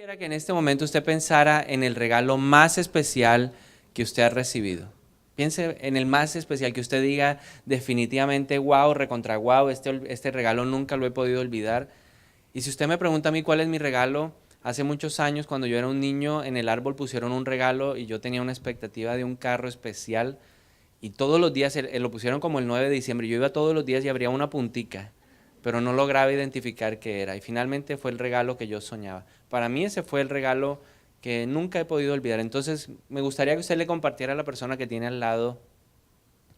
quisiera que en este momento usted pensara en el regalo más especial que usted ha recibido. Piense en el más especial, que usted diga definitivamente wow, recontra wow, este regalo nunca lo he podido olvidar. Y si usted me pregunta a mí cuál es mi regalo, hace muchos años cuando yo era un niño en el árbol pusieron un regalo y yo tenía una expectativa de un carro especial y todos los días lo pusieron como el 9 de diciembre. Yo iba todos los días y abría una puntica, pero no lograba identificar qué era. Y finalmente fue el regalo que yo soñaba. Para mí ese fue el regalo que nunca he podido olvidar. Entonces me gustaría que usted le compartiera a la persona que tiene al lado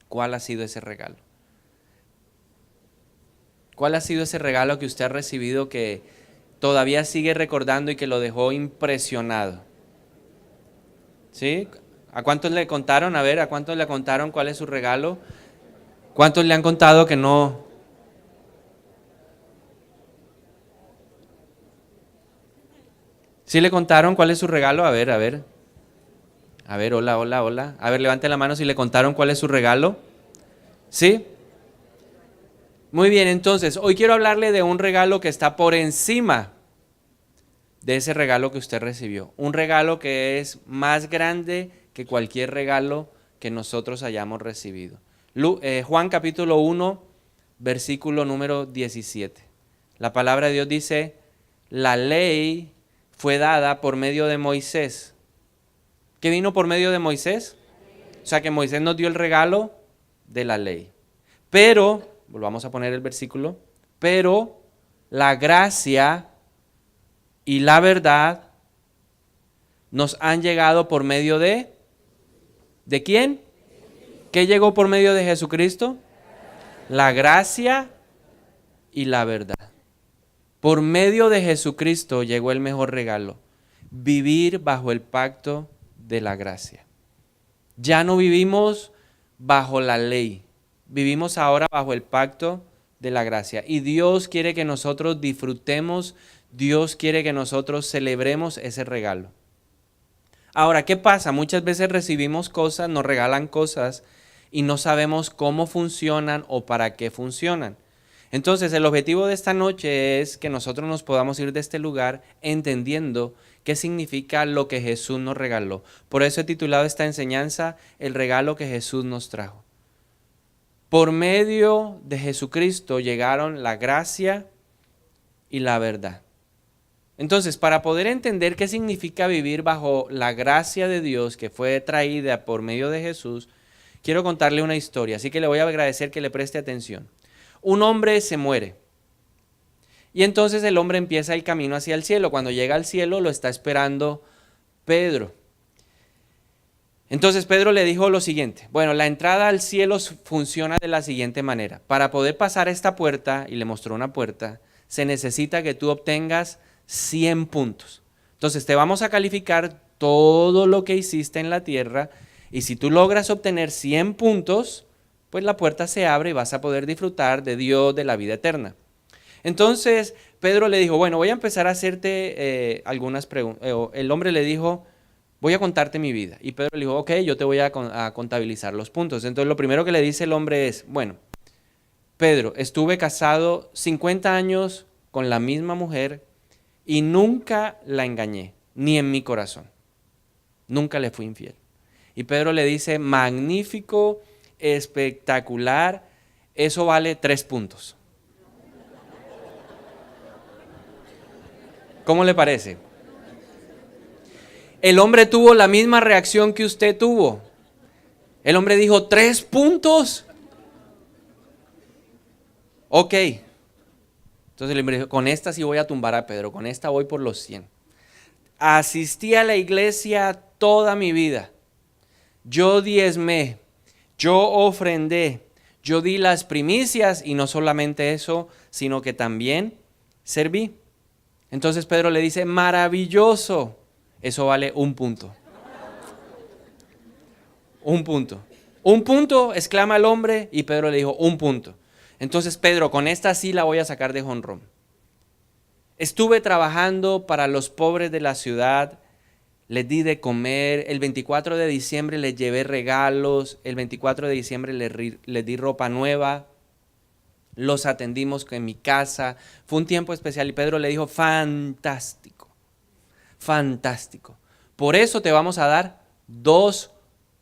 cuál ha sido ese regalo. ¿Cuál ha sido ese regalo que usted ha recibido que todavía sigue recordando y que lo dejó impresionado? ¿Sí? ¿A cuántos le contaron? A ver, ¿a cuántos le contaron cuál es su regalo? ¿Cuántos le han contado que no? ¿Sí le contaron cuál es su regalo? A ver, a ver. A ver, hola, hola, hola. A ver, levante la mano si le contaron cuál es su regalo. ¿Sí? Muy bien, entonces, hoy quiero hablarle de un regalo que está por encima de ese regalo que usted recibió. Un regalo que es más grande que cualquier regalo que nosotros hayamos recibido. Juan capítulo 1, versículo número 17. La palabra de Dios dice, la ley fue dada por medio de Moisés. ¿Qué vino por medio de Moisés? O sea que Moisés nos dio el regalo de la ley. Pero, volvamos a poner el versículo, pero la gracia y la verdad nos han llegado por medio ¿de quién? ¿Qué llegó por medio de Jesucristo? La gracia y la verdad. Por medio de Jesucristo llegó el mejor regalo, vivir bajo el pacto de la gracia. Ya no vivimos bajo la ley, vivimos ahora bajo el pacto de la gracia. Y Dios quiere que nosotros disfrutemos, Dios quiere que nosotros celebremos ese regalo. Ahora, ¿qué pasa? Muchas veces recibimos cosas, nos regalan cosas y no sabemos cómo funcionan o para qué funcionan. Entonces, el objetivo de esta noche es que nosotros nos podamos ir de este lugar entendiendo qué significa lo que Jesús nos regaló. Por eso he titulado esta enseñanza, el regalo que Jesús nos trajo. Por medio de Jesucristo llegaron la gracia y la verdad. Entonces, para poder entender qué significa vivir bajo la gracia de Dios que fue traída por medio de Jesús, quiero contarle una historia, así que le voy a agradecer que le preste atención. Un hombre se muere y entonces el hombre empieza el camino hacia el cielo. Cuando llega al cielo lo está esperando Pedro. Entonces Pedro le dijo lo siguiente, bueno, la entrada al cielo funciona de la siguiente manera. Para poder pasar esta puerta, y le mostró una puerta, se necesita que tú obtengas 100 puntos. Entonces te vamos a calificar todo lo que hiciste en la tierra y si tú logras obtener 100 puntos, pues la puerta se abre y vas a poder disfrutar de Dios, de la vida eterna. Entonces Pedro le dijo, bueno, voy a empezar a hacerte algunas preguntas. El hombre le dijo, voy a contarte mi vida. Y Pedro le dijo, ok, yo te voy a contabilizar los puntos. Entonces lo primero que le dice el hombre es, bueno, Pedro, estuve casado 50 años con la misma mujer y nunca la engañé, ni en mi corazón. Nunca le fui infiel. Y Pedro le dice, magnífico, espectacular, eso vale 3 puntos. ¿Cómo le parece? El hombre tuvo la misma reacción que usted tuvo. El hombre dijo, 3 puntos. Ok. Entonces el hombre dijo, con esta sí voy a tumbar a Pedro, con esta voy por los 100. Asistí a la iglesia toda mi vida. Yo diezmé, yo ofrendé, yo di las primicias y no solamente eso, sino que también serví. Entonces Pedro le dice, maravilloso, eso vale 1 punto. 1 punto. 1 punto, exclama el hombre y Pedro le dijo 1 punto. Entonces Pedro, con esta sí la voy a sacar de jonrón. Estuve trabajando para los pobres de la ciudad, les di de comer, el 24 de diciembre les llevé regalos, el 24 de diciembre les di ropa nueva, los atendimos en mi casa, fue un tiempo especial y Pedro le dijo, fantástico, Fantástico. Por eso te vamos a dar 2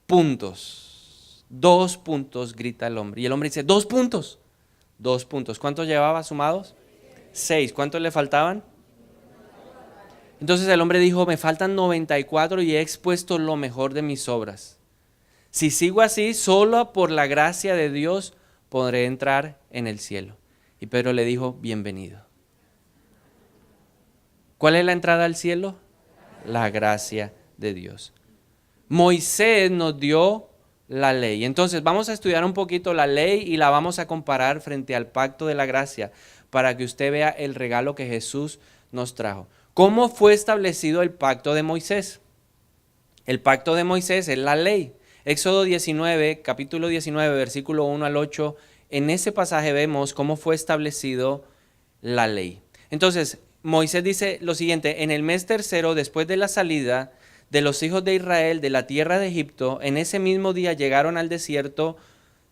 puntos. 2 puntos, grita el hombre. Y el hombre dice, 2 puntos. 2 puntos. ¿Cuántos llevaba sumados? 6. ¿Cuántos le faltaban? Entonces el hombre dijo, me faltan 94 y he expuesto lo mejor de mis obras. Si sigo así, solo por la gracia de Dios podré entrar en el cielo. Y Pedro le dijo, bienvenido. ¿Cuál es la entrada al cielo? La gracia de Dios. Moisés nos dio la ley. Entonces vamos a estudiar un poquito la ley y la vamos a comparar frente al pacto de la gracia para que usted vea el regalo que Jesús nos trajo. ¿Cómo fue establecido el pacto de Moisés? El pacto de Moisés es la ley. Éxodo 19, capítulo 19, versículo 1 al 8, en ese pasaje vemos cómo fue establecido la ley. Entonces, Moisés dice lo siguiente, en el mes tercero, después de la salida de los hijos de Israel de la tierra de Egipto, en ese mismo día llegaron al desierto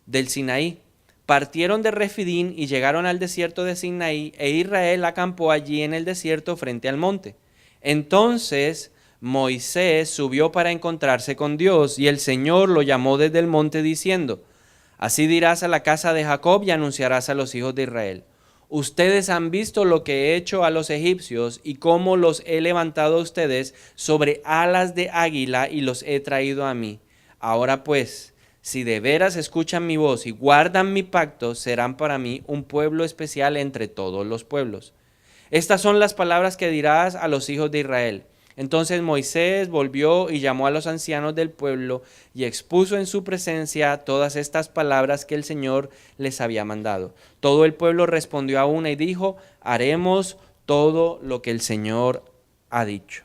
del Sinaí. Partieron de Refidín y llegaron al desierto de Sinaí, e Israel acampó allí en el desierto frente al monte. Entonces Moisés subió para encontrarse con Dios, y el Señor lo llamó desde el monte diciendo, así dirás a la casa de Jacob y anunciarás a los hijos de Israel. Ustedes han visto lo que he hecho a los egipcios y cómo los he levantado a ustedes sobre alas de águila y los he traído a mí. Ahora pues, si de veras escuchan mi voz y guardan mi pacto, serán para mí un pueblo especial entre todos los pueblos. Estas son las palabras que dirás a los hijos de Israel. Entonces Moisés volvió y llamó a los ancianos del pueblo y expuso en su presencia todas estas palabras que el Señor les había mandado. Todo el pueblo respondió a una y dijo, haremos todo lo que el Señor ha dicho.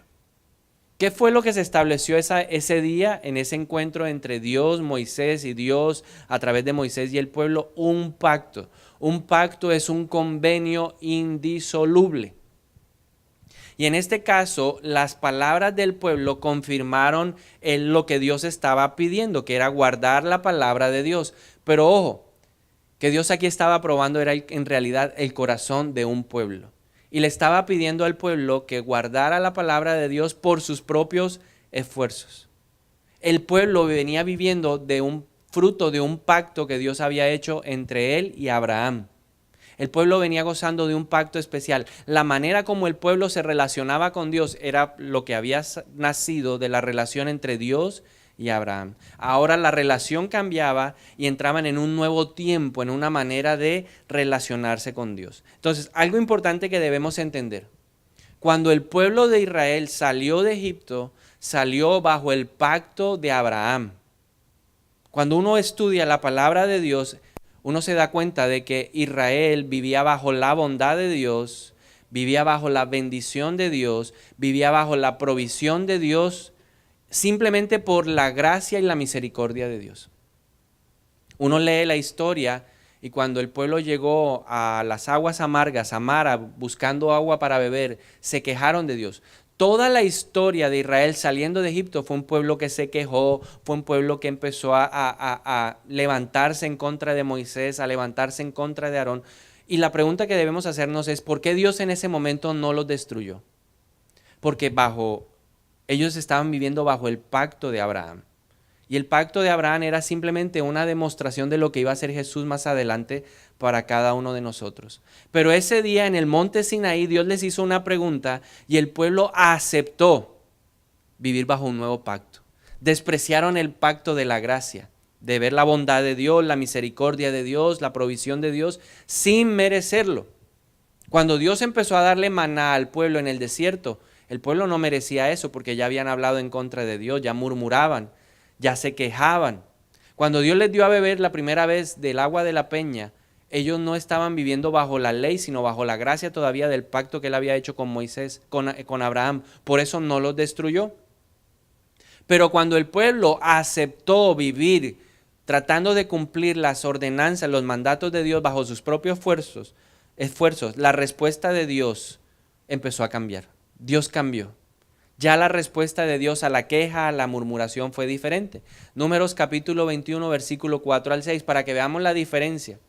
¿Qué fue lo que se estableció ese día en ese encuentro entre Dios, Moisés y Dios a través de Moisés y el pueblo? Un pacto. Un pacto es un convenio indisoluble. Y en este caso, las palabras del pueblo confirmaron lo que Dios estaba pidiendo, que era guardar la palabra de Dios. Pero ojo, que Dios aquí estaba probando era en realidad el corazón de un pueblo. Y le estaba pidiendo al pueblo que guardara la palabra de Dios por sus propios esfuerzos. El pueblo venía viviendo de un fruto de un pacto que Dios había hecho entre él y Abraham. El pueblo venía gozando de un pacto especial. La manera como el pueblo se relacionaba con Dios era lo que había nacido de la relación entre Dios y Abraham. Ahora la relación cambiaba y entraban en un nuevo tiempo, en una manera de relacionarse con Dios. Entonces, algo importante que debemos entender. Cuando el pueblo de Israel salió de Egipto, salió bajo el pacto de Abraham. Cuando uno estudia la palabra de Dios, uno se da cuenta de que Israel vivía bajo la bondad de Dios, vivía bajo la bendición de Dios, vivía bajo la provisión de Dios, simplemente por la gracia y la misericordia de Dios. Uno lee la historia y cuando el pueblo llegó a las aguas amargas, a Mara, buscando agua para beber, se quejaron de Dios. Toda la historia de Israel saliendo de Egipto fue un pueblo que se quejó, fue un pueblo que empezó a levantarse en contra de Moisés, a levantarse en contra de Aarón. Y la pregunta que debemos hacernos es, ¿por qué Dios en ese momento no los destruyó? Porque ellos estaban viviendo bajo el pacto de Abraham. Y el pacto de Abraham era simplemente una demostración de lo que iba a ser Jesús más adelante para cada uno de nosotros. Pero ese día en el monte Sinaí Dios les hizo una pregunta y el pueblo aceptó vivir bajo un nuevo pacto. Despreciaron el pacto de la gracia, de ver la bondad de Dios, la misericordia de Dios, la provisión de Dios, sin merecerlo. Cuando Dios empezó a darle maná al pueblo en el desierto, el pueblo no merecía eso porque ya habían hablado en contra de Dios, ya murmuraban, ya se quejaban. Cuando Dios les dio a beber la primera vez del agua de la peña, ellos no estaban viviendo bajo la ley, sino bajo la gracia todavía del pacto que él había hecho con Moisés, con Abraham. Por eso no los destruyó. Pero cuando el pueblo aceptó vivir tratando de cumplir las ordenanzas, los mandatos de Dios bajo sus propios esfuerzos, la respuesta de Dios empezó a cambiar. Dios cambió. Ya la respuesta de Dios a la queja, a la murmuración fue diferente. Números capítulo 21, versículo 4 al 6, para que veamos la diferencia.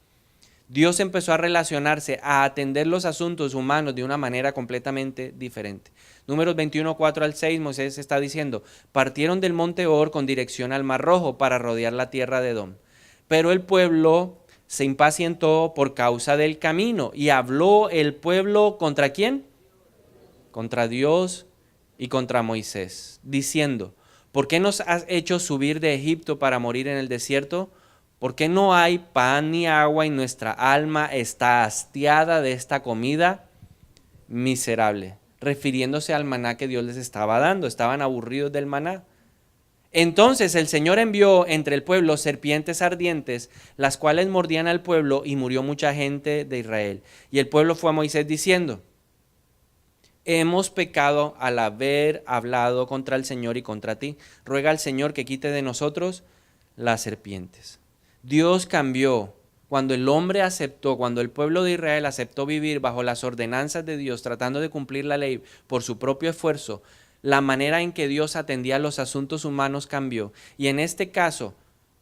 Dios empezó a relacionarse, a atender los asuntos humanos de una manera completamente diferente. Números 21, 4 al 6, Moisés está diciendo, partieron del monte Hor con dirección al Mar Rojo para rodear la tierra de Edom. Pero el pueblo se impacientó por causa del camino y habló el pueblo ¿contra quién? Contra Dios y contra Moisés, diciendo, ¿por qué nos has hecho subir de Egipto para morir en el desierto? ¿Por qué no hay pan ni agua y nuestra alma está hastiada de esta comida miserable? Refiriéndose al maná que Dios les estaba dando, estaban aburridos del maná. Entonces el Señor envió entre el pueblo serpientes ardientes, las cuales mordían al pueblo, y murió mucha gente de Israel. Y el pueblo fue a Moisés diciendo, hemos pecado al haber hablado contra el Señor y contra ti. Ruega al Señor que quite de nosotros las serpientes. Dios cambió cuando el hombre aceptó, cuando el pueblo de Israel aceptó vivir bajo las ordenanzas de Dios, tratando de cumplir la ley por su propio esfuerzo. La manera en que Dios atendía los asuntos humanos cambió. Y en este caso,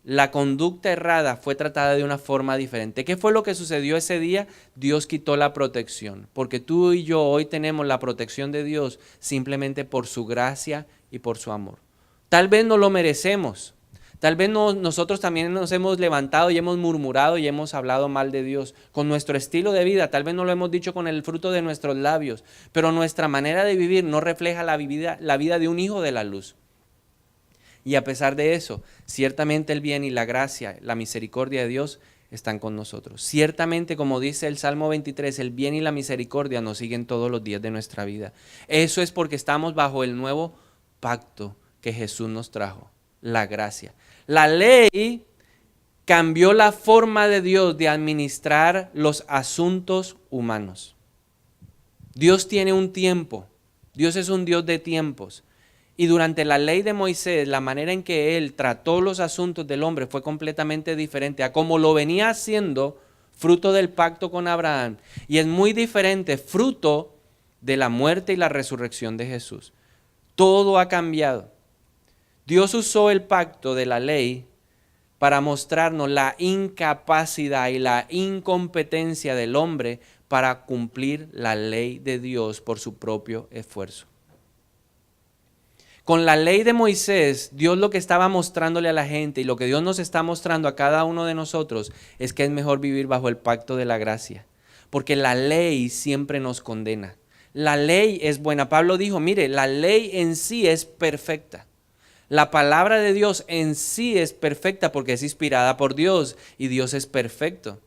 la conducta errada fue tratada de una forma diferente. ¿Qué fue lo que sucedió ese día? Dios quitó la protección. Porque tú y yo hoy tenemos la protección de Dios simplemente por su gracia y por su amor. Tal vez no lo merecemos. Tal vez nosotros también nos hemos levantado y hemos murmurado y hemos hablado mal de Dios con nuestro estilo de vida. Tal vez no lo hemos dicho con el fruto de nuestros labios, pero nuestra manera de vivir no refleja la vida de un hijo de la luz. Y a pesar de eso, ciertamente el bien y la gracia, la misericordia de Dios están con nosotros. Ciertamente, como dice el Salmo 23, el bien y la misericordia nos siguen todos los días de nuestra vida. Eso es porque estamos bajo el nuevo pacto que Jesús nos trajo, la gracia. La ley cambió la forma de Dios de administrar los asuntos humanos. Dios tiene un tiempo. Dios es un Dios de tiempos. Y durante la ley de Moisés, la manera en que él trató los asuntos del hombre fue completamente diferente a como lo venía haciendo fruto del pacto con Abraham. Y es muy diferente fruto de la muerte y la resurrección de Jesús. Todo ha cambiado. Dios usó el pacto de la ley para mostrarnos la incapacidad y la incompetencia del hombre para cumplir la ley de Dios por su propio esfuerzo. Con la ley de Moisés, Dios lo que estaba mostrándole a la gente y lo que Dios nos está mostrando a cada uno de nosotros es que es mejor vivir bajo el pacto de la gracia, porque la ley siempre nos condena. La ley es buena. Pablo dijo, mire, la ley en sí es perfecta. La palabra de Dios en sí es perfecta porque es inspirada por Dios y Dios es perfecto.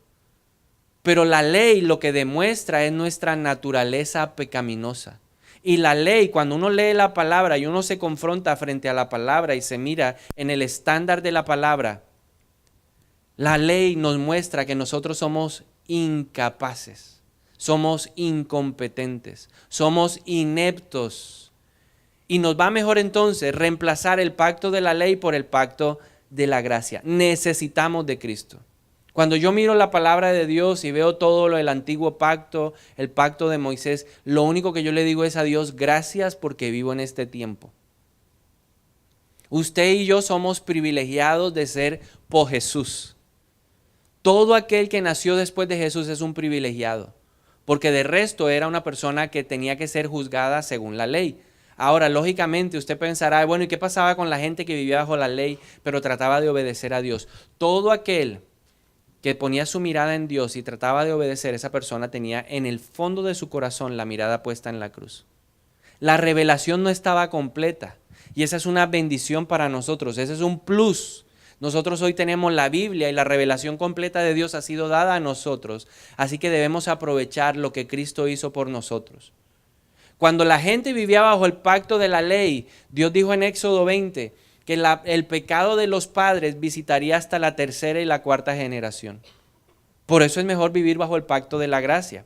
Pero la ley lo que demuestra es nuestra naturaleza pecaminosa. Y la ley, cuando uno lee la palabra y uno se confronta frente a la palabra y se mira en el estándar de la palabra, la ley nos muestra que nosotros somos incapaces, somos incompetentes, somos ineptos. Y nos va mejor entonces reemplazar el pacto de la ley por el pacto de la gracia. Necesitamos de Cristo. Cuando yo miro la palabra de Dios y veo todo lo del antiguo pacto, el pacto de Moisés, lo único que yo le digo es a Dios, gracias porque vivo en este tiempo. Usted y yo somos privilegiados de ser por Jesús. Todo aquel que nació después de Jesús es un privilegiado, porque de resto era una persona que tenía que ser juzgada según la ley. Ahora, lógicamente, usted pensará, bueno, ¿y qué pasaba con la gente que vivía bajo la ley, pero trataba de obedecer a Dios? Todo aquel que ponía su mirada en Dios y trataba de obedecer, esa persona tenía en el fondo de su corazón la mirada puesta en la cruz. La revelación no estaba completa y esa es una bendición para nosotros, ese es un plus. Nosotros hoy tenemos la Biblia y la revelación completa de Dios ha sido dada a nosotros, así que debemos aprovechar lo que Cristo hizo por nosotros. Cuando la gente vivía bajo el pacto de la ley, Dios dijo en Éxodo 20 que el pecado de los padres visitaría hasta la tercera y la cuarta generación. Por eso es mejor vivir bajo el pacto de la gracia.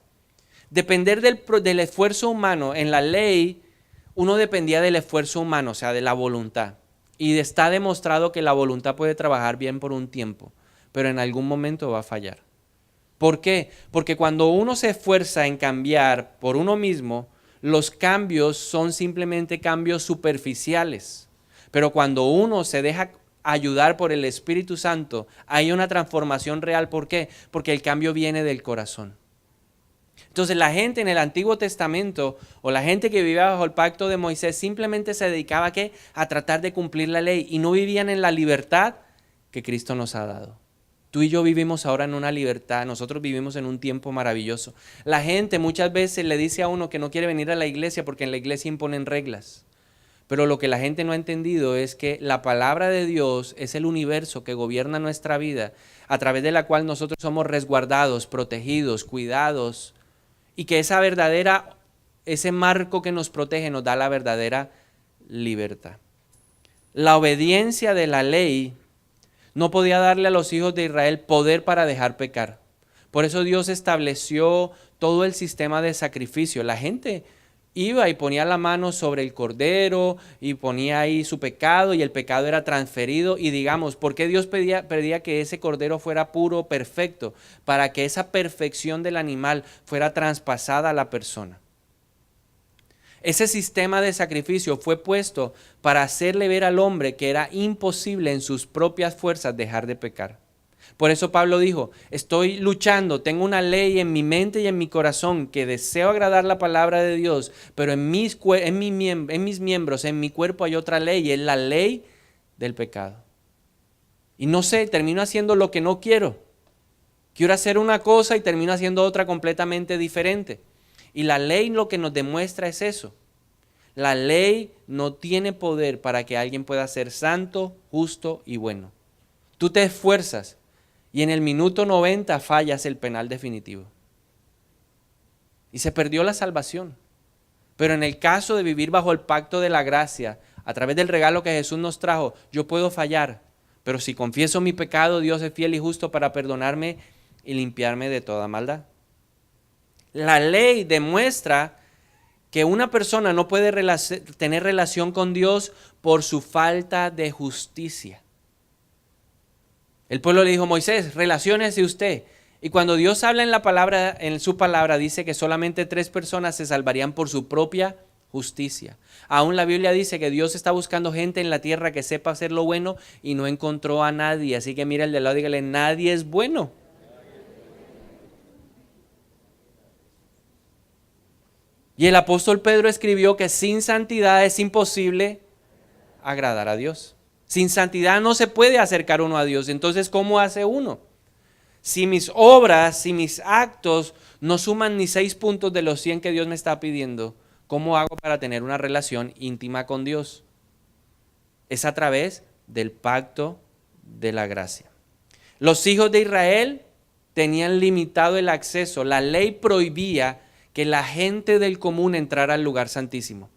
Depender del esfuerzo humano en la ley, uno dependía del esfuerzo humano, o sea, de la voluntad. Y está demostrado que la voluntad puede trabajar bien por un tiempo, pero en algún momento va a fallar. ¿Por qué? Porque cuando uno se esfuerza en cambiar por uno mismo, los cambios son simplemente cambios superficiales. Pero cuando uno se deja ayudar por el Espíritu Santo, hay una transformación real. ¿Por qué? Porque el cambio viene del corazón. Entonces la gente en el Antiguo Testamento o la gente que vivía bajo el pacto de Moisés simplemente se dedicaba ¿a qué? A tratar de cumplir la ley y no vivían en la libertad que Cristo nos ha dado. Tú y yo vivimos ahora en una libertad, nosotros vivimos en un tiempo maravilloso. La gente muchas veces le dice a uno que no quiere venir a la iglesia porque en la iglesia imponen reglas. Pero lo que la gente no ha entendido es que la palabra de Dios es el universo que gobierna nuestra vida, a través de la cual nosotros somos resguardados, protegidos, cuidados, y que ese marco que nos protege nos da la verdadera libertad. La obediencia de la ley no podía darle a los hijos de Israel poder para dejar pecar. Por eso Dios estableció todo el sistema de sacrificio. La gente iba y ponía la mano sobre el cordero y ponía ahí su pecado y el pecado era transferido. Y digamos, ¿por qué Dios pedía que ese cordero fuera puro, perfecto? Para que esa perfección del animal fuera traspasada a la persona. Ese sistema de sacrificio fue puesto para hacerle ver al hombre que era imposible en sus propias fuerzas dejar de pecar. Por eso Pablo dijo, estoy luchando, tengo una ley en mi mente y en mi corazón que deseo agradar la palabra de Dios, pero en mis miembros, en mi cuerpo hay otra ley, y es la ley del pecado. Y no sé, termino haciendo lo que no quiero. Quiero hacer una cosa y termino haciendo otra completamente diferente. Y la ley lo que nos demuestra es eso. La ley no tiene poder para que alguien pueda ser santo, justo y bueno. Tú te esfuerzas y en el minuto 90 fallas el penal definitivo. Y se perdió la salvación. Pero en el caso de vivir bajo el pacto de la gracia, a través del regalo que Jesús nos trajo, yo puedo fallar. Pero si confieso mi pecado, Dios es fiel y justo para perdonarme y limpiarme de toda maldad. La ley demuestra que una persona no puede tener relación con Dios por su falta de justicia. El pueblo le dijo, Moisés, relaciónese usted. Y cuando Dios habla en su palabra, dice que solamente 3 personas se salvarían por su propia justicia. Aún la Biblia dice que Dios está buscando gente en la tierra que sepa hacer lo bueno y no encontró a nadie. Así que mira el de lado y dígale, nadie es bueno. Y el apóstol Pedro escribió que sin santidad es imposible agradar a Dios. Sin santidad no se puede acercar uno a Dios. Entonces, ¿cómo hace uno? Si mis obras, si mis actos no suman ni 6 puntos de los 100 que Dios me está pidiendo, ¿cómo hago para tener una relación íntima con Dios? Es a través del pacto de la gracia. Los hijos de Israel tenían limitado el acceso. La ley prohibía que la gente del común entrara al lugar santísimo,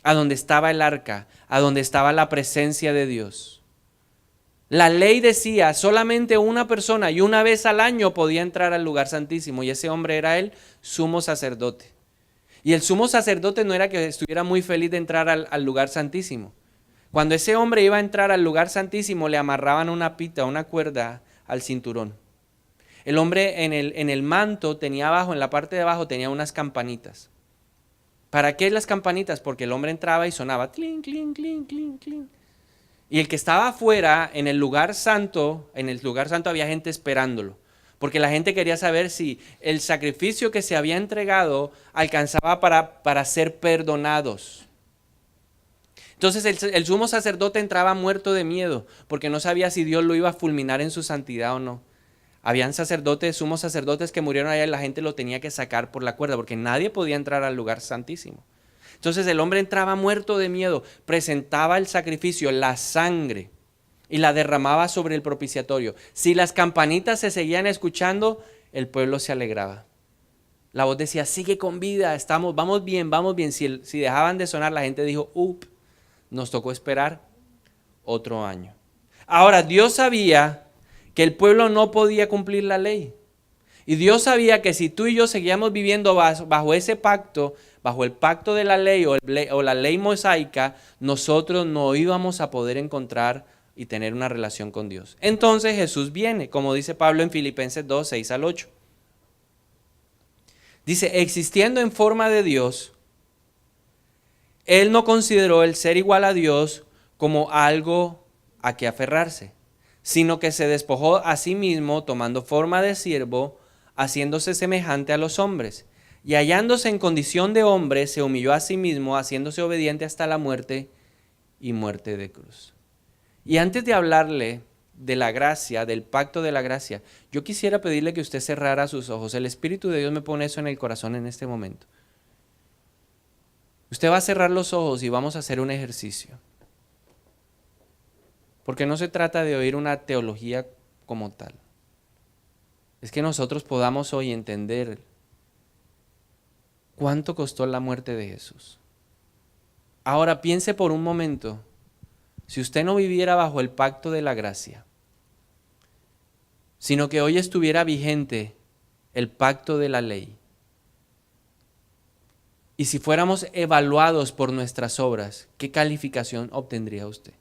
a donde estaba el arca, a donde estaba la presencia de Dios. La ley decía, solamente una persona y una vez al año podía entrar al lugar santísimo, y ese hombre era el sumo sacerdote. Y el sumo sacerdote no era que estuviera muy feliz de entrar al lugar santísimo. Cuando ese hombre iba a entrar al lugar santísimo, le amarraban una pita, una cuerda al cinturón. El hombre en el manto tenía abajo, en la parte de abajo tenía unas campanitas. ¿Para qué las campanitas? Porque el hombre entraba y sonaba clink, clink, clink, clink, clink. Y el que estaba afuera, en el lugar santo había gente esperándolo. Porque la gente quería saber si el sacrificio que se había entregado alcanzaba para ser perdonados. Entonces el sumo sacerdote entraba muerto de miedo, porque no sabía si Dios lo iba a fulminar en su santidad o no. Habían sumos sacerdotes que murieron allá y la gente lo tenía que sacar por la cuerda porque nadie podía entrar al lugar santísimo. Entonces el hombre entraba muerto de miedo, presentaba el sacrificio, la sangre, y la derramaba sobre el propiciatorio. Si las campanitas se seguían escuchando, el pueblo se alegraba. La voz decía, sigue con vida, vamos bien, vamos bien. Si dejaban de sonar, la gente dijo, nos tocó esperar otro año. Ahora, Dios sabía que el pueblo no podía cumplir la ley. Y Dios sabía que si tú y yo seguíamos viviendo bajo ese pacto, bajo el pacto de la ley o la ley mosaica, nosotros no íbamos a poder encontrar y tener una relación con Dios. Entonces Jesús viene, como dice Pablo en Filipenses 2, 6 al 8. Dice, existiendo en forma de Dios, Él no consideró el ser igual a Dios como algo a qué aferrarse, sino que se despojó a sí mismo, tomando forma de siervo, haciéndose semejante a los hombres. Y hallándose en condición de hombre, se humilló a sí mismo, haciéndose obediente hasta la muerte y muerte de cruz. Y antes de hablarle de la gracia, del pacto de la gracia, yo quisiera pedirle que usted cerrara sus ojos. El Espíritu de Dios me pone eso en el corazón en este momento. Usted va a cerrar los ojos y vamos a hacer un ejercicio. Porque no se trata de oír una teología como tal. Es que nosotros podamos hoy entender cuánto costó la muerte de Jesús. Ahora piense por un momento, si usted no viviera bajo el pacto de la gracia, sino que hoy estuviera vigente el pacto de la ley, y si fuéramos evaluados por nuestras obras, ¿qué calificación obtendría usted?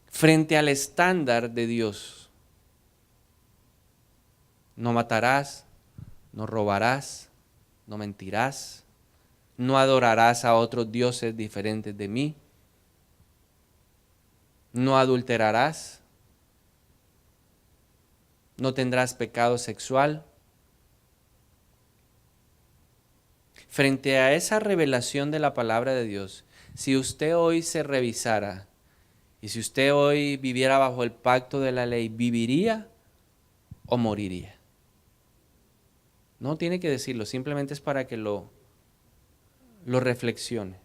Frente al estándar de Dios, no matarás, no robarás, no mentirás, no adorarás a otros dioses diferentes de mí, no adulterarás, no tendrás pecado sexual. Frente a esa revelación de la palabra de Dios, si usted hoy se revisara y si usted hoy viviera bajo el pacto de la ley, ¿viviría o moriría? No tiene que decirlo, simplemente es para que lo reflexione,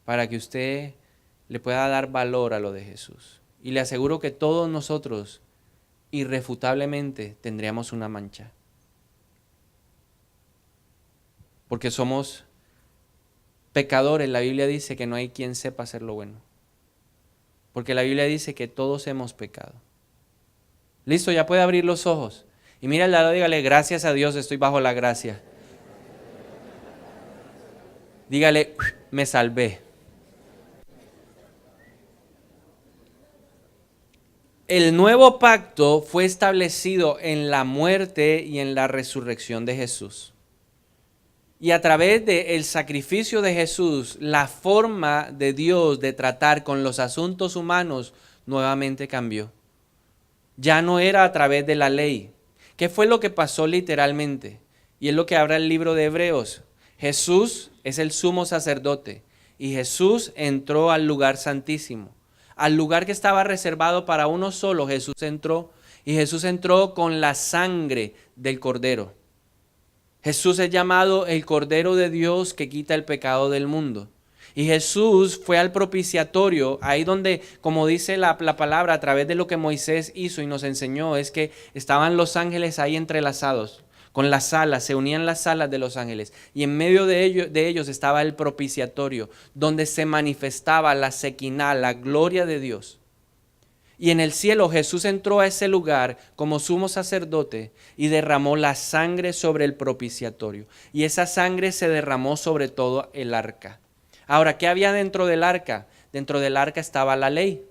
para que usted le pueda dar valor a lo de Jesús. Y le aseguro que todos nosotros irrefutablemente tendríamos una mancha. Porque somos pecadores. La Biblia dice que no hay quien sepa hacer lo bueno. Porque la Biblia dice que todos hemos pecado. Listo, ya puede abrir los ojos. Y mira al lado, dígale, gracias a Dios estoy bajo la gracia. Dígale, me salvé. El nuevo pacto fue establecido en la muerte y en la resurrección de Jesús. Y a través del sacrificio de Jesús, la forma de Dios de tratar con los asuntos humanos nuevamente cambió. Ya no era a través de la ley. ¿Qué fue lo que pasó literalmente? Y es lo que habla el libro de Hebreos. Jesús es el sumo sacerdote y Jesús entró al lugar santísimo. Al lugar que estaba reservado para uno solo, Jesús entró, y Jesús entró con la sangre del Cordero. Jesús es llamado el Cordero de Dios que quita el pecado del mundo. Y Jesús fue al propiciatorio, ahí donde, como dice la palabra, a través de lo que Moisés hizo y nos enseñó, es que estaban los ángeles ahí entrelazados, con las alas, se unían las alas de los ángeles. Y en medio de ellos estaba el propiciatorio, donde se manifestaba la Sequiná, la gloria de Dios. Y en el cielo Jesús entró a ese lugar como sumo sacerdote y derramó la sangre sobre el propiciatorio. Y esa sangre se derramó sobre todo el arca. Ahora, ¿qué había dentro del arca? Dentro del arca estaba la ley.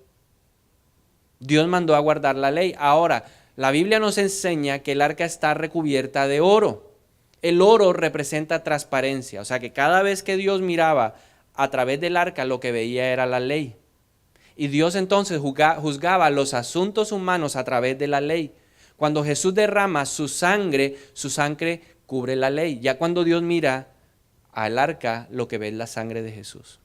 Dios mandó a guardar la ley. Ahora, la Biblia nos enseña que el arca está recubierta de oro. El oro representa transparencia, o sea que cada vez que Dios miraba a través del arca, lo que veía era la ley. Y Dios entonces juzgaba los asuntos humanos a través de la ley. Cuando Jesús derrama su sangre cubre la ley. Ya cuando Dios mira al arca, lo que ve es la sangre de Jesús.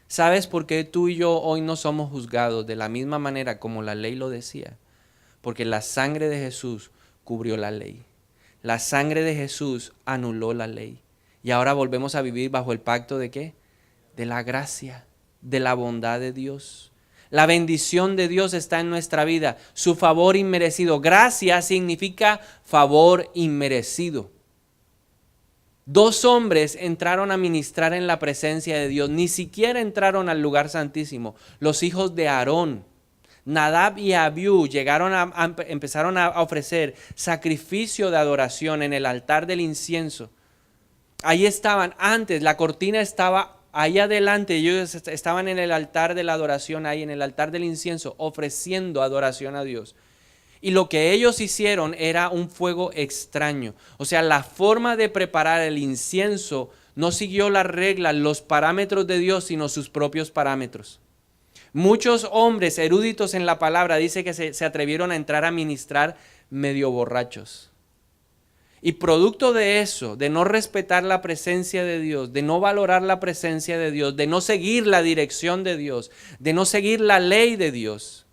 ¿Sabes por qué tú y yo hoy no somos juzgados de la misma manera como la ley lo decía? Porque la sangre de Jesús cubrió la ley. La sangre de Jesús anuló la ley. Y ahora volvemos a vivir bajo el pacto ¿de qué? De la gracia, de la bondad de Dios. La bendición de Dios está en nuestra vida, su favor inmerecido. Gracia significa favor inmerecido. Dos hombres entraron a ministrar en la presencia de Dios, ni siquiera entraron al lugar santísimo. Los hijos de Aarón, Nadab y Abiú, empezaron a ofrecer sacrificio de adoración en el altar del incienso. Ahí estaban, antes la cortina estaba ahí adelante, ellos estaban en el altar de la adoración, ahí en el altar del incienso, ofreciendo adoración a Dios. Y lo que ellos hicieron era un fuego extraño. O sea, la forma de preparar el incienso no siguió las reglas, los parámetros de Dios, sino sus propios parámetros. Muchos hombres eruditos en la palabra dice que se atrevieron a entrar a ministrar medio borrachos. Y producto de eso, de no respetar la presencia de Dios, de no valorar la presencia de Dios, de no seguir la dirección de Dios, de no seguir la ley de Dios,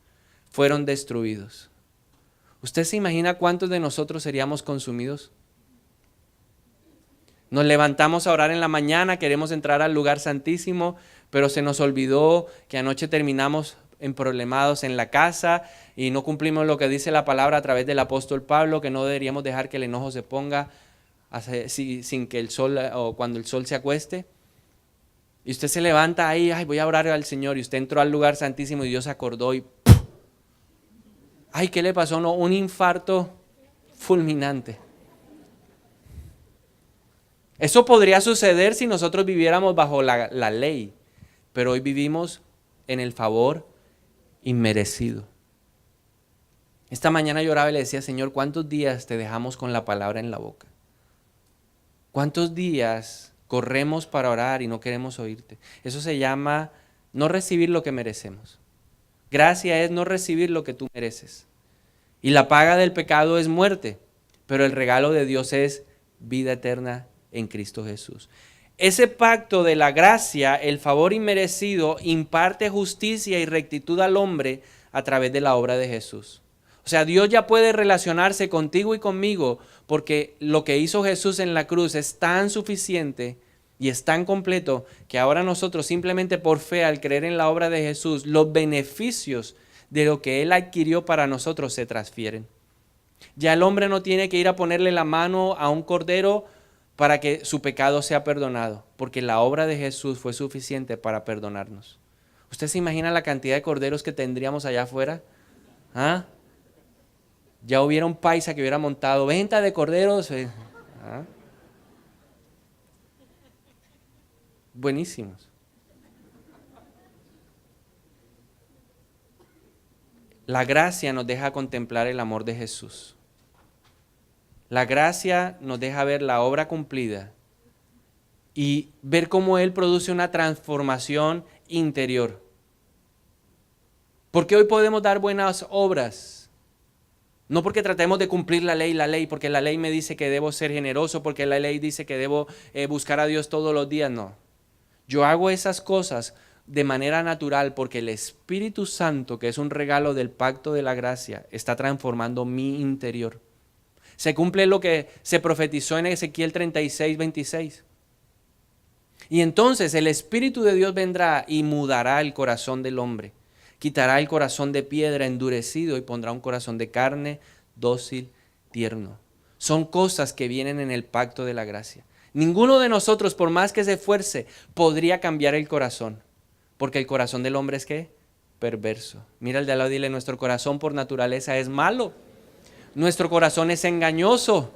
fueron destruidos. ¿Usted se imagina cuántos de nosotros seríamos consumidos? Nos levantamos a orar en la mañana, queremos entrar al lugar santísimo, pero se nos olvidó que anoche terminamos emproblemados en la casa y no cumplimos lo que dice la palabra a través del apóstol Pablo, que no deberíamos dejar que el enojo se ponga sin que el sol o cuando el sol se acueste. Y usted se levanta ahí, ay, voy a orar al Señor, y usted entró al lugar santísimo y Dios se acordó y ¡puf! Ay, ¿qué le pasó? No, un infarto fulminante. Eso podría suceder si nosotros viviéramos bajo la ley, pero hoy vivimos en el favor inmerecido. Esta mañana lloraba y le decía, Señor, ¿cuántos días te dejamos con la palabra en la boca? ¿Cuántos días corremos para orar y no queremos oírte? Eso se llama no recibir lo que merecemos. Gracia es no recibir lo que tú mereces. Y la paga del pecado es muerte, pero el regalo de Dios es vida eterna en Cristo Jesús. Ese pacto de la gracia, el favor inmerecido, imparte justicia y rectitud al hombre a través de la obra de Jesús. O sea, Dios ya puede relacionarse contigo y conmigo porque lo que hizo Jesús en la cruz es tan suficiente y es tan completo que ahora nosotros simplemente por fe, al creer en la obra de Jesús, los beneficios de lo que Él adquirió para nosotros se transfieren. Ya el hombre no tiene que ir a ponerle la mano a un cordero para que su pecado sea perdonado, porque la obra de Jesús fue suficiente para perdonarnos. ¿Usted se imagina la cantidad de corderos que tendríamos allá afuera? ¿Ah? Ya hubiera un paisa que hubiera montado venta de corderos. ¿Ah? Buenísimos. La gracia nos deja contemplar el amor de Jesús. La gracia nos deja ver la obra cumplida y ver cómo Él produce una transformación interior. ¿Por qué hoy podemos dar buenas obras? No porque tratemos de cumplir la ley, porque la ley me dice que debo ser generoso, porque la ley dice que debo buscar a Dios todos los días. No. Yo hago esas cosas de manera natural porque el Espíritu Santo, que es un regalo del pacto de la gracia, está transformando mi interior. Se cumple lo que se profetizó en Ezequiel 36, 26. Y entonces el Espíritu de Dios vendrá y mudará el corazón del hombre. Quitará el corazón de piedra endurecido y pondrá un corazón de carne, dócil, tierno. Son cosas que vienen en el pacto de la gracia. Ninguno de nosotros, por más que se esfuerce, podría cambiar el corazón. Porque el corazón del hombre es ¿qué? Perverso. Mira al de al lado y dile, nuestro corazón por naturaleza es malo. Nuestro corazón es engañoso.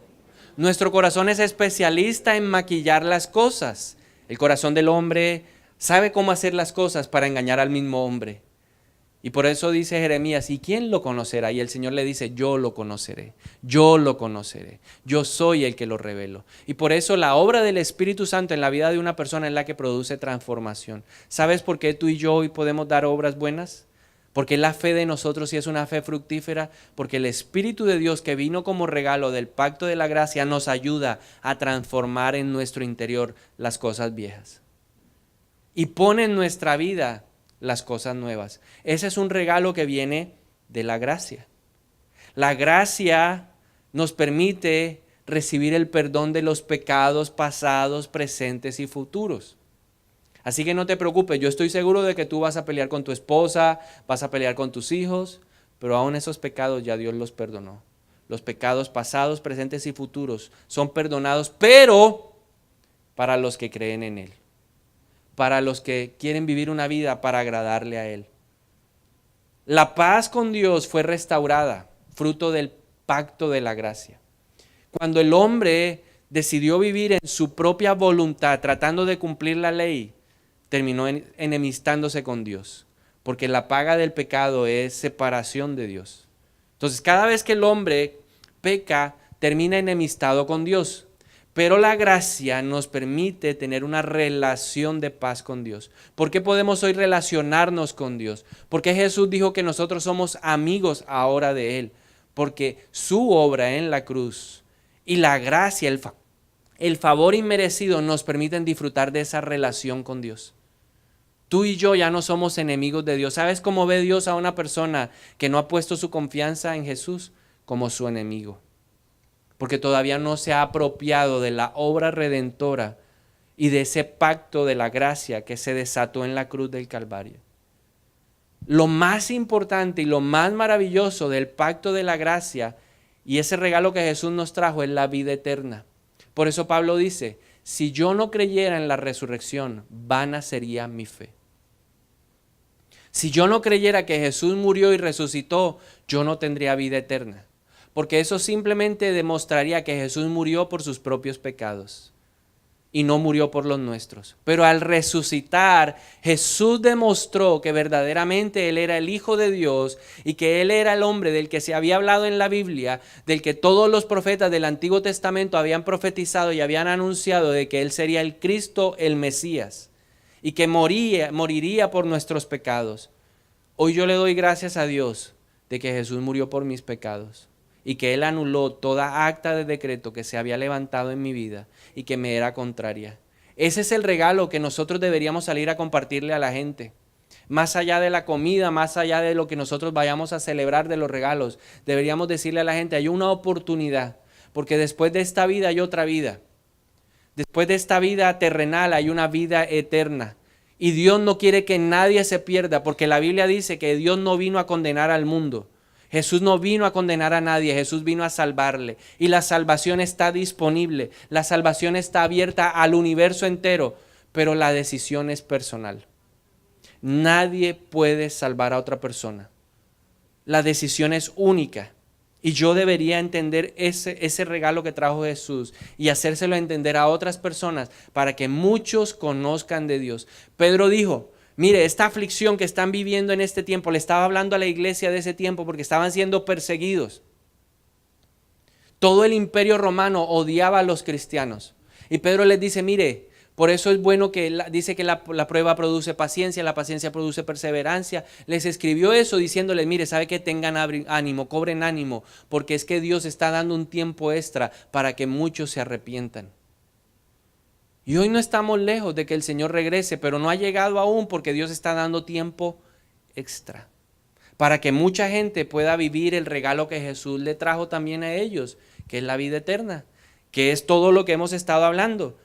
Nuestro corazón es especialista en maquillar las cosas. El corazón del hombre sabe cómo hacer las cosas para engañar al mismo hombre. Y por eso dice Jeremías, ¿y quién lo conocerá? Y el Señor le dice, yo lo conoceré, yo lo conoceré, yo soy el que lo revelo. Y por eso la obra del Espíritu Santo en la vida de una persona es la que produce transformación. ¿Sabes por qué tú y yo hoy podemos dar obras buenas? Porque la fe de nosotros sí es una fe fructífera, porque el Espíritu de Dios que vino como regalo del pacto de la gracia nos ayuda a transformar en nuestro interior las cosas viejas. Y pone en nuestra vida las cosas nuevas. Ese es un regalo que viene de la gracia. La gracia nos permite recibir el perdón de los pecados pasados, presentes y futuros. Así que no te preocupes, yo estoy seguro de que tú vas a pelear con tu esposa, vas a pelear con tus hijos, pero aún esos pecados ya Dios los perdonó. Los pecados pasados, presentes y futuros son perdonados, pero para los que creen en Él. Para los que quieren vivir una vida para agradarle a Él. La paz con Dios fue restaurada, fruto del pacto de la gracia. Cuando el hombre decidió vivir en su propia voluntad, tratando de cumplir la ley, terminó enemistándose con Dios, porque la paga del pecado es separación de Dios. Entonces, cada vez que el hombre peca, termina enemistado con Dios. Pero la gracia nos permite tener una relación de paz con Dios. ¿Por qué podemos hoy relacionarnos con Dios? Porque Jesús dijo que nosotros somos amigos ahora de Él. Porque su obra en la cruz y la gracia, el favor inmerecido nos permiten disfrutar de esa relación con Dios. Tú y yo ya no somos enemigos de Dios. ¿Sabes cómo ve Dios a una persona que no ha puesto su confianza en Jesús? Como su enemigo. Porque todavía no se ha apropiado de la obra redentora y de ese pacto de la gracia que se desató en la cruz del Calvario. Lo más importante y lo más maravilloso del pacto de la gracia y ese regalo que Jesús nos trajo es la vida eterna. Por eso Pablo dice, si yo no creyera en la resurrección, vana sería mi fe. Si yo no creyera que Jesús murió y resucitó, yo no tendría vida eterna. Porque eso simplemente demostraría que Jesús murió por sus propios pecados y no murió por los nuestros. Pero al resucitar, Jesús demostró que verdaderamente Él era el Hijo de Dios y que Él era el hombre del que se había hablado en la Biblia, del que todos los profetas del Antiguo Testamento habían profetizado y habían anunciado de que Él sería el Cristo, el Mesías, y que moriría por nuestros pecados. Hoy yo le doy gracias a Dios de que Jesús murió por mis pecados y que Él anuló toda acta de decreto que se había levantado en mi vida y que me era contraria. Ese es el regalo que nosotros deberíamos salir a compartirle a la gente. Más allá de la comida, más allá de lo que nosotros vayamos a celebrar de los regalos, deberíamos decirle a la gente, hay una oportunidad, porque después de esta vida hay otra vida. Después de esta vida terrenal hay una vida eterna. Y Dios no quiere que nadie se pierda, porque la Biblia dice que Dios no vino a condenar al mundo. Jesús no vino a condenar a nadie, Jesús vino a salvarle. Y la salvación está disponible, la salvación está abierta al universo entero, pero la decisión es personal. Nadie puede salvar a otra persona. La decisión es única. Y yo debería entender ese regalo que trajo Jesús y hacérselo entender a otras personas para que muchos conozcan de Dios. Pedro dijo, mire, esta aflicción que están viviendo en este tiempo, le estaba hablando a la iglesia de ese tiempo porque estaban siendo perseguidos. Todo el imperio romano odiaba a los cristianos. Y Pedro les dice, mire, por eso es bueno que dice que la prueba produce paciencia, la paciencia produce perseverancia. Les escribió eso diciéndoles, mire, sabe que tengan ánimo, cobren ánimo, porque es que Dios está dando un tiempo extra para que muchos se arrepientan. Y hoy no estamos lejos de que el Señor regrese, pero no ha llegado aún porque Dios está dando tiempo extra para que mucha gente pueda vivir el regalo que Jesús le trajo también a ellos, que es la vida eterna, que es todo lo que hemos estado hablando.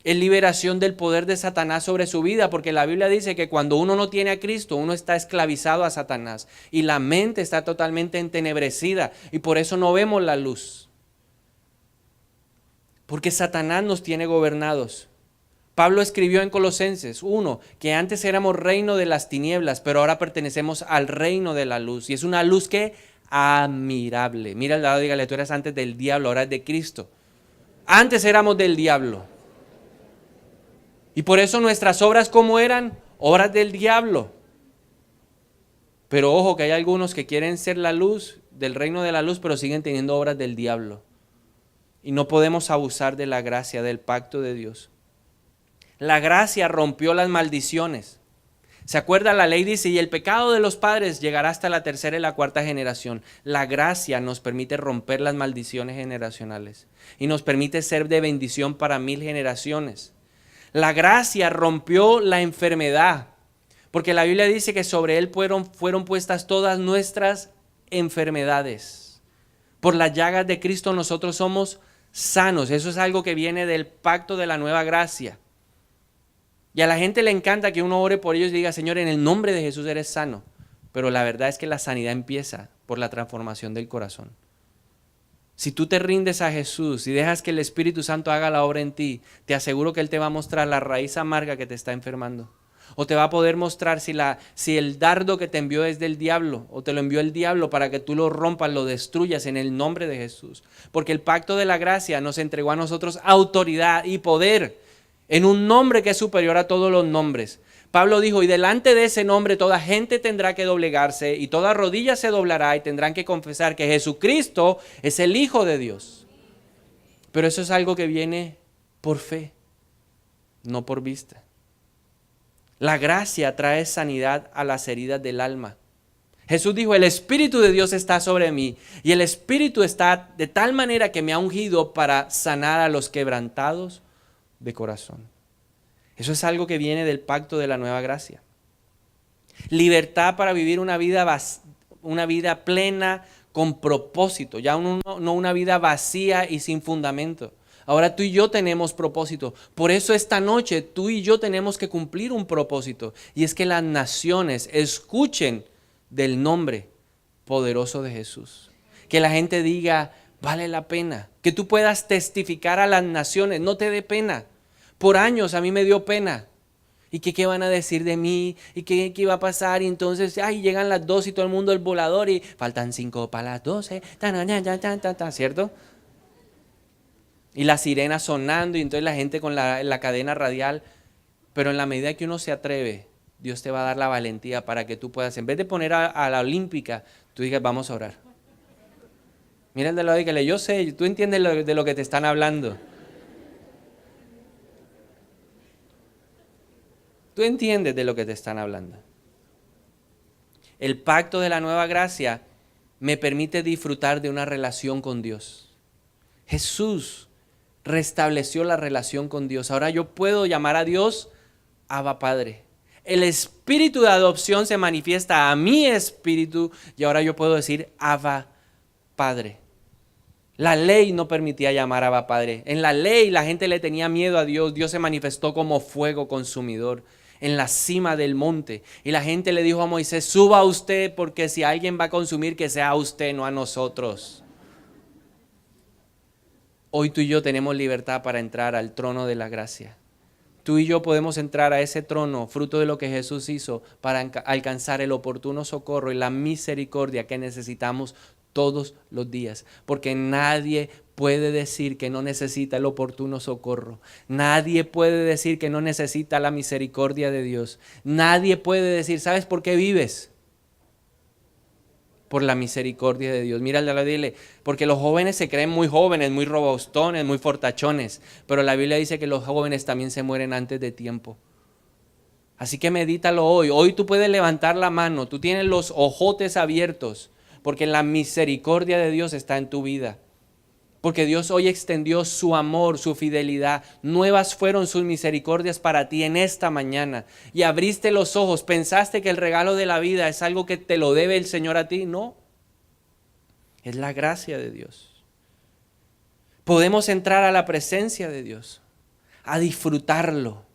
Es liberación del poder de Satanás sobre su vida, porque la Biblia dice que cuando uno no tiene a Cristo, uno está esclavizado a Satanás y la mente está totalmente entenebrecida y por eso no vemos la luz. Porque Satanás nos tiene gobernados. Pablo escribió en Colosenses 1 que antes éramos reino de las tinieblas, pero ahora pertenecemos al reino de la luz. Y es una luz que admirable. Mira al lado, dígale, tú eras antes del diablo, ahora es de Cristo. Antes éramos del diablo. Y por eso nuestras obras, ¿cómo eran? Obras del diablo. Pero ojo que hay algunos que quieren ser la luz, del reino de la luz, pero siguen teniendo obras del diablo. Y no podemos abusar de la gracia, del pacto de Dios. La gracia rompió las maldiciones. ¿Se acuerda? La ley dice, y el pecado de los padres llegará hasta la tercera y la cuarta generación. La gracia nos permite romper las maldiciones generacionales y nos permite ser de bendición para 1000 generaciones. La gracia rompió la enfermedad, porque la Biblia dice que sobre Él fueron puestas todas nuestras enfermedades. Por las llagas de Cristo nosotros somos sanos. Eso es algo que viene del pacto de la nueva gracia. Y a la gente le encanta que uno ore por ellos y diga, Señor, en el nombre de Jesús eres sano. Pero la verdad es que la sanidad empieza por la transformación del corazón. Si tú te rindes a Jesús y dejas que el Espíritu Santo haga la obra en ti, te aseguro que Él te va a mostrar la raíz amarga que te está enfermando. O te va a poder mostrar si el dardo que te envió es del diablo o te lo envió el diablo para que tú lo rompas, lo destruyas en el nombre de Jesús. Porque el pacto de la gracia nos entregó a nosotros autoridad y poder en un nombre que es superior a todos los nombres. Pablo dijo, y delante de ese nombre toda gente tendrá que doblegarse y toda rodilla se doblará y tendrán que confesar que Jesucristo es el Hijo de Dios. Pero eso es algo que viene por fe, no por vista. La gracia trae sanidad a las heridas del alma. Jesús dijo, el Espíritu de Dios está sobre mí y el Espíritu está de tal manera que me ha ungido para sanar a los quebrantados de corazón. Eso es algo que viene del pacto de la nueva gracia. Libertad para vivir una vida plena con propósito, ya no una vida vacía y sin fundamento. Ahora tú y yo tenemos propósito. Por eso esta noche tú y yo tenemos que cumplir un propósito. Y es que las naciones escuchen del nombre poderoso de Jesús. Que la gente diga, vale la pena. Que tú puedas testificar a las naciones, no te dé pena. Por años a mí me dio pena. ¿Y qué van a decir de mí? ¿Y qué iba a pasar? Y entonces, llegan las 12 y todo el mundo el volador y faltan 5 para las 12, ¿cierto? Y la sirena sonando y entonces la gente con la cadena radial. Pero en la medida que uno se atreve, Dios te va a dar la valentía para que tú puedas, en vez de poner a la olímpica, tú digas, vamos a orar. Mira el de lado y dígale, yo sé, tú entiendes de lo que te están hablando. Tú entiendes de lo que te están hablando. El pacto de la nueva gracia me permite disfrutar de una relación con Dios. Jesús restableció la relación con Dios. Ahora yo puedo llamar a Dios Abba Padre. El espíritu de adopción se manifiesta a mi espíritu y ahora yo puedo decir Abba Padre. La ley no permitía llamar Abba Padre. En la ley la gente le tenía miedo a Dios. Dios se manifestó como fuego consumidor en la cima del monte. Y la gente le dijo a Moisés, suba usted porque si alguien va a consumir que sea a usted, no a nosotros. Hoy tú y yo tenemos libertad para entrar al trono de la gracia. Tú y yo podemos entrar a ese trono, fruto de lo que Jesús hizo, para alcanzar el oportuno socorro y la misericordia que necesitamos todos los días. Porque nadie puede decir que no necesita el oportuno socorro. Nadie puede decir que no necesita la misericordia de Dios. Nadie puede decir, ¿sabes por qué vives? Por la misericordia de Dios. Mira, dile, porque los jóvenes se creen muy jóvenes, muy robustones, muy fortachones, pero la Biblia dice que los jóvenes también se mueren antes de tiempo. Así que medítalo hoy. Hoy tú puedes levantar la mano, tú tienes los ojotes abiertos, porque la misericordia de Dios está en tu vida. Porque Dios hoy extendió su amor, su fidelidad. Nuevas fueron sus misericordias para ti en esta mañana. Y abriste los ojos. ¿Pensaste que el regalo de la vida es algo que te lo debe el Señor a ti? No. Es la gracia de Dios. Podemos entrar a la presencia de Dios, a disfrutarlo.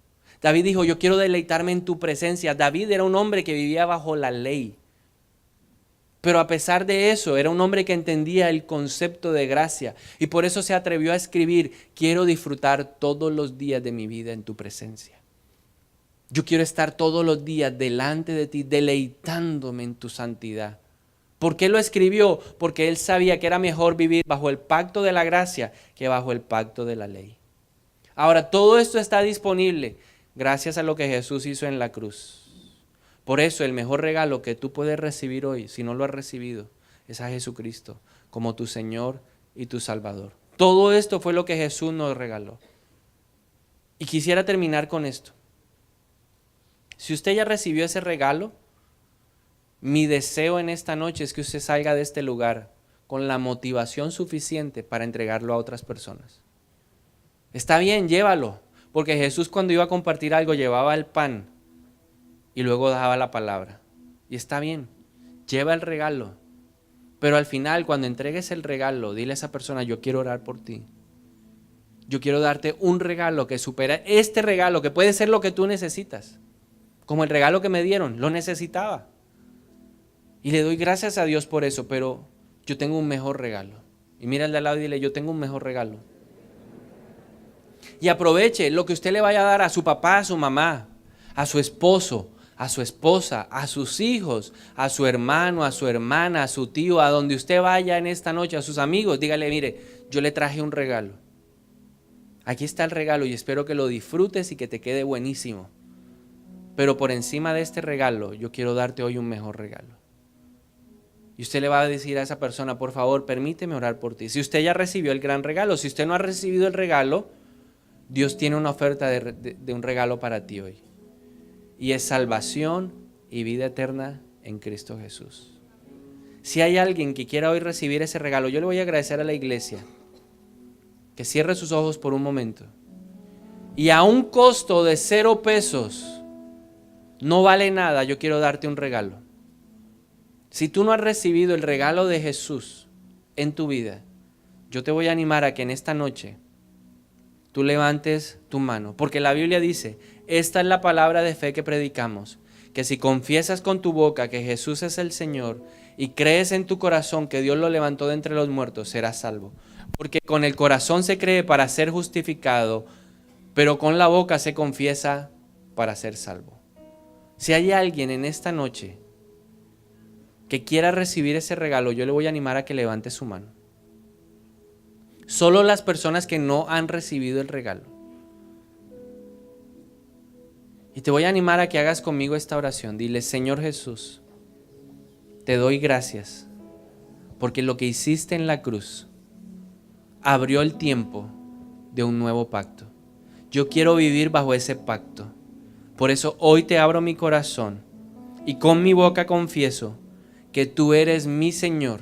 David dijo, yo quiero deleitarme en tu presencia. David era un hombre que vivía bajo la ley. Pero a pesar de eso, era un hombre que entendía el concepto de gracia. Y por eso se atrevió a escribir, quiero disfrutar todos los días de mi vida en tu presencia. Yo quiero estar todos los días delante de ti, deleitándome en tu santidad. ¿Por qué lo escribió? Porque él sabía que era mejor vivir bajo el pacto de la gracia que bajo el pacto de la ley. Ahora, todo esto está disponible gracias a lo que Jesús hizo en la cruz. Por eso el mejor regalo que tú puedes recibir hoy, si no lo has recibido, es a Jesucristo como tu Señor y tu Salvador. Todo esto fue lo que Jesús nos regaló. Y quisiera terminar con esto. Si usted ya recibió ese regalo, mi deseo en esta noche es que usted salga de este lugar con la motivación suficiente para entregarlo a otras personas. Está bien, llévalo, porque Jesús cuando iba a compartir algo llevaba el pan y luego daba la palabra. Y está bien, lleva el regalo. Pero al final, cuando entregues el regalo, dile a esa persona, yo quiero orar por ti. Yo quiero darte un regalo que supera este regalo, que puede ser lo que tú necesitas. Como el regalo que me dieron, lo necesitaba. Y le doy gracias a Dios por eso, pero yo tengo un mejor regalo. Y mira al de al lado y dile, yo tengo un mejor regalo. Y aproveche lo que usted le vaya a dar a su papá, a su mamá, a su esposo, a su esposa, a sus hijos, a su hermano, a su hermana, a su tío, a donde usted vaya en esta noche, a sus amigos, dígale, mire, yo le traje un regalo. Aquí está el regalo y espero que lo disfrutes y que te quede buenísimo. Pero por encima de este regalo, yo quiero darte hoy un mejor regalo. Y usted le va a decir a esa persona, por favor, permíteme orar por ti. Si usted ya recibió el gran regalo, si usted no ha recibido el regalo, Dios tiene una oferta de un regalo para ti hoy. Y es salvación y vida eterna en Cristo Jesús. Si hay alguien que quiera hoy recibir ese regalo, yo le voy a agradecer a la iglesia que cierre sus ojos por un momento. Y a un costo de 0 pesos, no vale nada, yo quiero darte un regalo. Si tú no has recibido el regalo de Jesús en tu vida, yo te voy a animar a que en esta noche tú levantes tu mano. Porque la Biblia dice, esta es la palabra de fe que predicamos, que si confiesas con tu boca que Jesús es el Señor y crees en tu corazón que Dios lo levantó de entre los muertos, serás salvo. Porque con el corazón se cree para ser justificado, pero con la boca se confiesa para ser salvo. Si hay alguien en esta noche que quiera recibir ese regalo, yo le voy a animar a que levante su mano. Solo las personas que no han recibido el regalo. Y te voy a animar a que hagas conmigo esta oración. Dile, Señor Jesús, te doy gracias porque lo que hiciste en la cruz abrió el tiempo de un nuevo pacto. Yo quiero vivir bajo ese pacto. Por eso hoy te abro mi corazón y con mi boca confieso que tú eres mi Señor.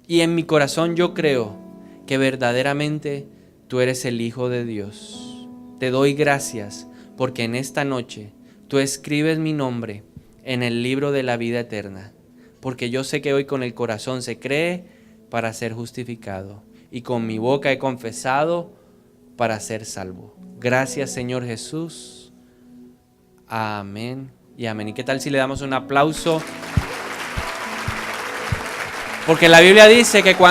Y en mi corazón yo creo que verdaderamente tú eres el Hijo de Dios. Te doy gracias porque en esta noche tú escribes mi nombre en el libro de la vida eterna. Porque yo sé que hoy con el corazón se cree para ser justificado y con mi boca he confesado para ser salvo. Gracias, Señor Jesús. Amén y amén. ¿Y qué tal si le damos un aplauso? Porque la Biblia dice que cuando